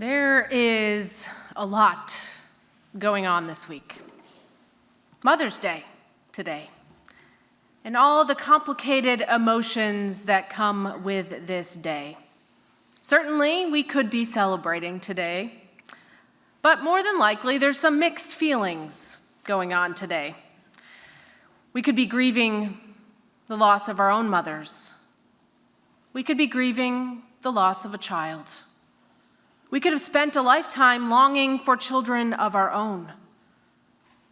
There is a lot going on this week. Mother's Day today, and all the complicated emotions that come with this day. Certainly, we could be celebrating today, but more than likely, there's some mixed feelings going on today. We could be grieving the loss of our own mothers. We could be grieving the loss of a child. We could have spent a lifetime longing for children of our own.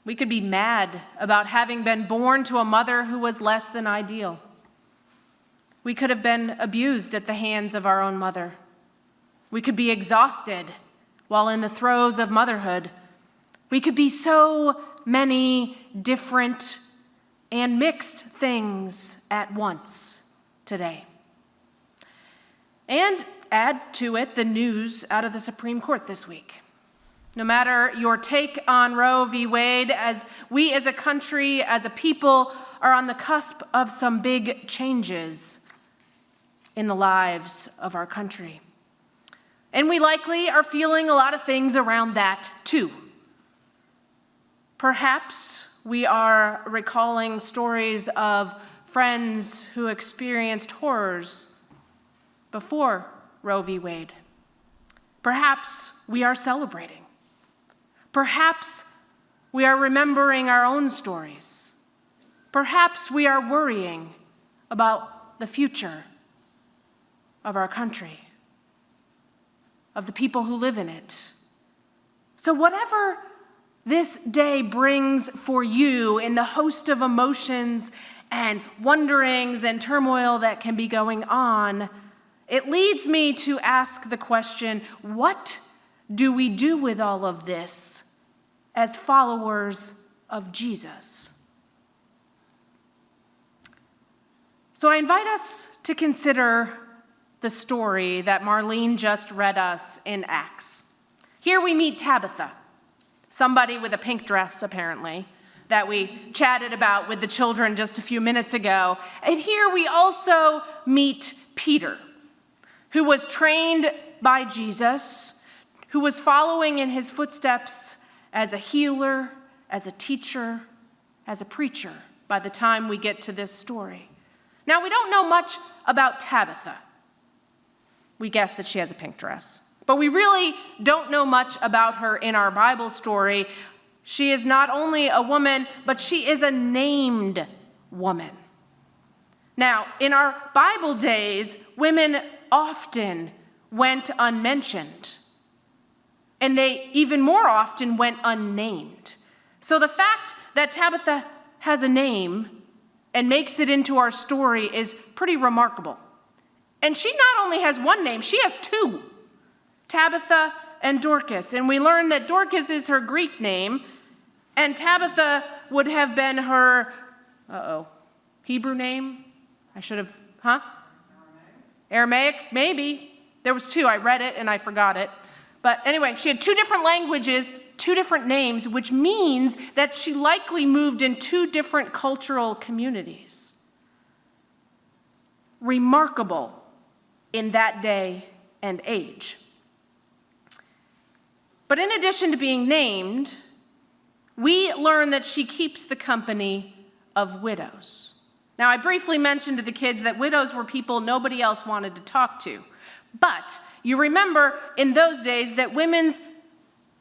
We could be mad about having been born to a mother who was less than ideal. We could have been abused at the hands of our own mother. We could be exhausted while in the throes of motherhood. We could be so many different and mixed things at once today. And add to it the news out of the Supreme Court this week. No matter your take on Roe v. Wade, as we as a country, as a people, are on the cusp of some big changes in the lives of our country. And we likely are feeling a lot of things around that too. Perhaps we are recalling stories of friends who experienced horrors before Roe v. Wade. Perhaps we are celebrating. Perhaps we are remembering our own stories. Perhaps we are worrying about the future of our country, of the people who live in it. So whatever this day brings for you in the host of emotions and wonderings and turmoil that can be going on, it leads me to ask the question, what do we do with all of this as followers of Jesus? So I invite us to consider the story that Marlene just read us in Acts. Here we meet Tabitha, somebody with a pink dress apparently, that we chatted about with the children just a few minutes ago. And here we also meet Peter, who was trained by Jesus, who was following in his footsteps as a healer, as a teacher, as a preacher by the time we get to this story. Now, we don't know much about Tabitha. We guess that she has a pink dress. But we really don't know much about her in our Bible story. She is not only a woman, but she is a named woman. Now, in our Bible days, women often went unmentioned, and they even more often went unnamed. So the fact that Tabitha has a name and makes it into our story is pretty remarkable. And she not only has one name, she has two, Tabitha and Dorcas. And we learn that Dorcas is her Greek name, and Tabitha would have been her, Hebrew name? Aramaic, maybe. There was two. I read it and I forgot it. But anyway, she had two different languages, two different names, which means that she likely moved in two different cultural communities. Remarkable in that day and age. But in addition to being named, we learn that she keeps the company of widows. Now, I briefly mentioned to the kids that widows were people nobody else wanted to talk to. But you remember in those days that women's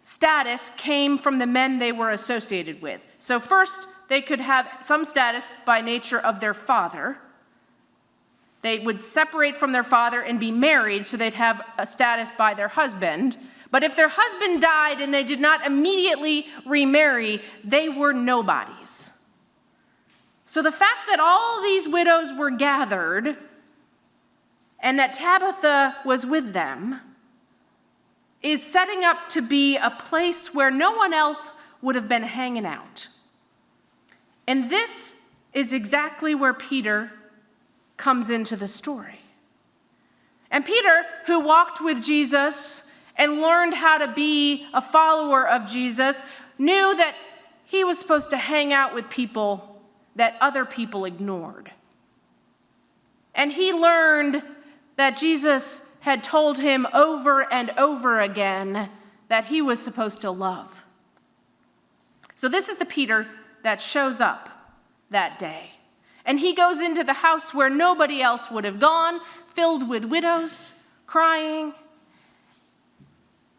status came from the men they were associated with. So first, they could have some status by nature of their father. They would separate from their father and be married, so they'd have a status by their husband. But if their husband died and they did not immediately remarry, they were nobodies. So the fact that all these widows were gathered and that Tabitha was with them is setting up to be a place where no one else would have been hanging out. And this is exactly where Peter comes into the story. And Peter, who walked with Jesus and learned how to be a follower of Jesus, knew that he was supposed to hang out with people that other people ignored. And he learned that Jesus had told him over and over again that he was supposed to love. So this is the Peter that shows up that day. And he goes into the house where nobody else would have gone, filled with widows, crying.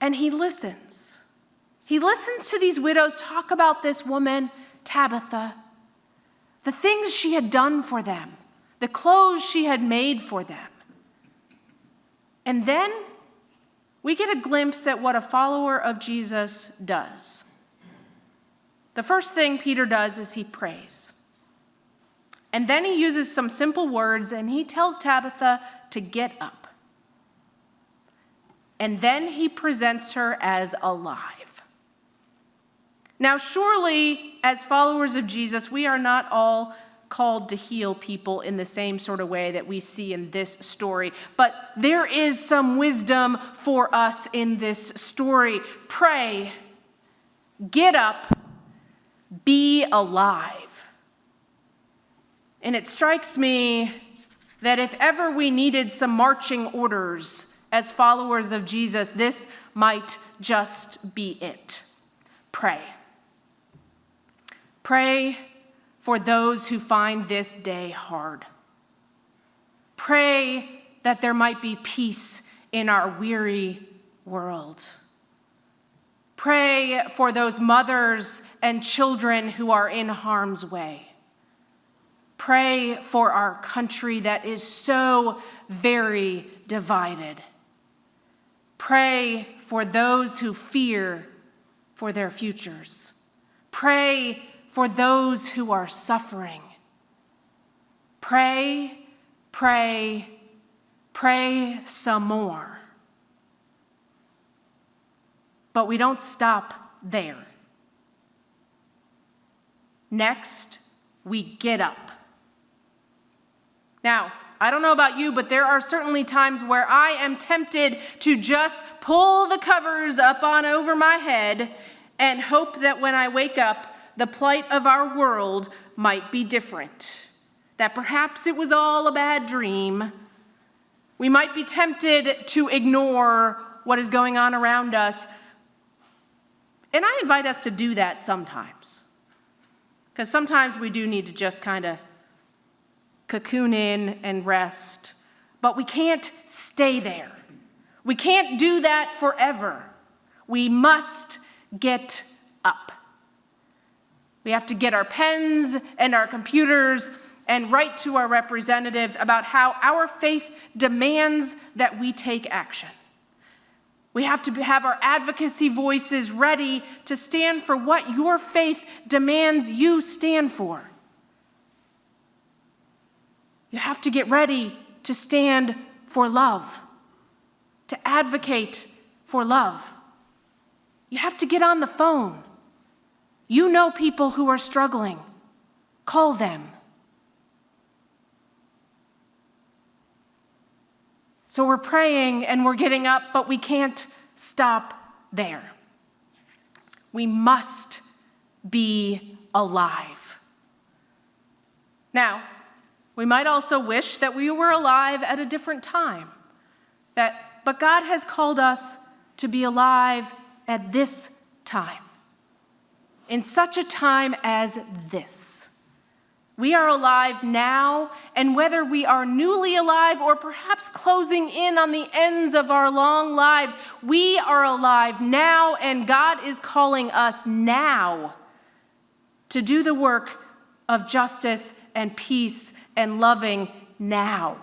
And he listens. He listens to these widows talk about this woman, Tabitha, the things she had done for them, the clothes she had made for them. And then we get a glimpse at what a follower of Jesus does. The first thing Peter does is he prays. And then he uses some simple words and he tells Tabitha to get up. And then he presents her as alive. Now, surely, as followers of Jesus, we are not all called to heal people in the same sort of way that we see in this story. But there is some wisdom for us in this story. Pray, get up, be alive. And it strikes me that if ever we needed some marching orders as followers of Jesus, this might just be it. Pray. Pray for those who find this day hard. Pray that there might be peace in our weary world. Pray for those mothers and children who are in harm's way. Pray for our country that is so very divided. Pray for those who fear for their futures. Pray for those who are suffering. Pray, pray, pray some more. But we don't stop there. Next, we get up. Now, I don't know about you, but there are certainly times where I am tempted to just pull the covers up on over my head and hope that when I wake up, the plight of our world might be different. That perhaps it was all a bad dream. We might be tempted to ignore what is going on around us. And I invite us to do that sometimes. Because sometimes we do need to just kind of cocoon in and rest, but we can't stay there. We can't do that forever. We must get up. We have to get our pens and our computers and write to our representatives about how our faith demands that we take action. We have to have our advocacy voices ready to stand for what your faith demands you stand for. You have to get ready to stand for love, to advocate for love. You have to get on the phone. You know people who are struggling. Call them. So we're praying and we're getting up, but we can't stop there. We must be alive. Now, we might also wish that we were alive at a different time. But God has called us to be alive at this time. In such a time as this. We are alive now, and whether we are newly alive or perhaps closing in on the ends of our long lives, we are alive now, and God is calling us now to do the work of justice and peace and loving now.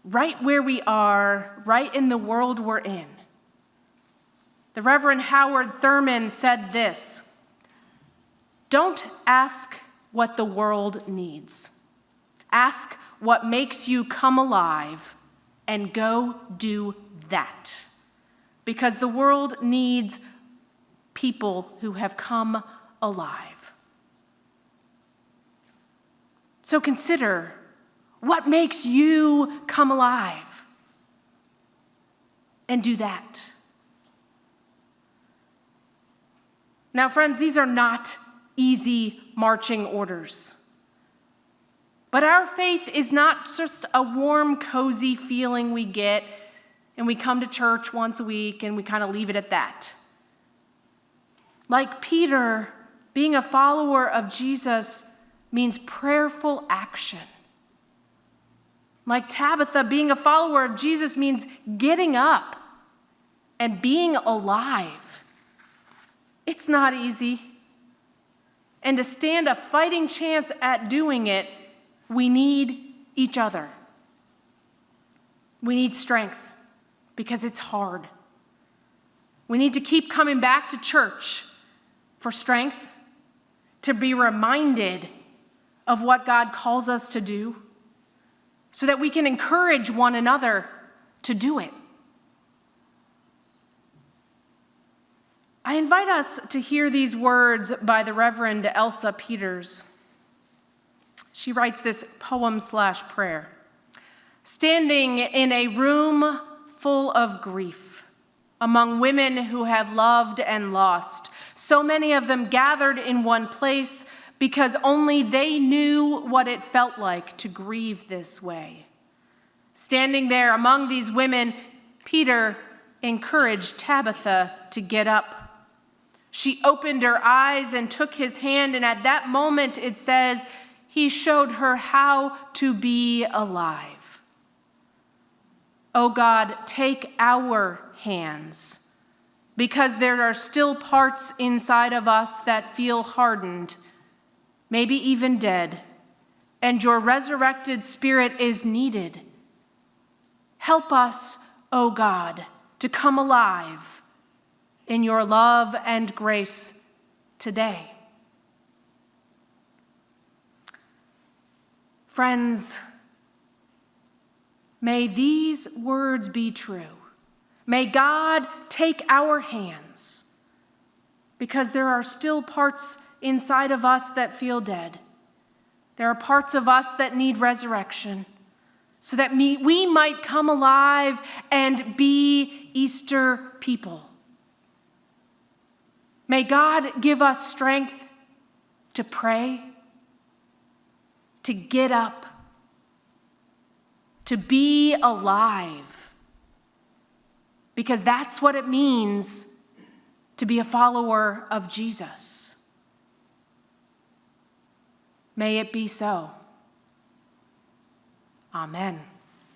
Right where we are, right in the world we're in. The Reverend Howard Thurman said this: "Don't ask what the world needs. Ask what makes you come alive and go do that. Because the world needs people who have come alive." So consider, what makes you come alive? And do that. Now, friends, these are not easy marching orders. But our faith is not just a warm, cozy feeling we get and we come to church once a week and we kind of leave it at that. Like Peter, being a follower of Jesus means prayerful action. Like Tabitha, being a follower of Jesus means getting up and being alive. It's not easy. And to stand a fighting chance at doing it, we need each other. We need strength because it's hard. We need to keep coming back to church for strength, to be reminded of what God calls us to do, so that we can encourage one another to do it. I invite us to hear these words by the Reverend Elsa Peters. She writes this poem/prayer. Standing in a room full of grief, among women who have loved and lost, so many of them gathered in one place because only they knew what it felt like to grieve this way. Standing there among these women, Peter encouraged Tabitha to get up. She opened her eyes and took his hand, and at that moment, it says, he showed her how to be alive. Oh God, take our hands, because there are still parts inside of us that feel hardened, maybe even dead, and your resurrected Spirit is needed. Help us, O God, to come alive in your love and grace today. Friends, may these words be true. May God take our hands, because there are still parts inside of us that feel dead. There are parts of us that need resurrection, so that we might come alive and be Easter people. May God give us strength to pray, to get up, to be alive, because that's what it means to be a follower of Jesus. May it be so. Amen.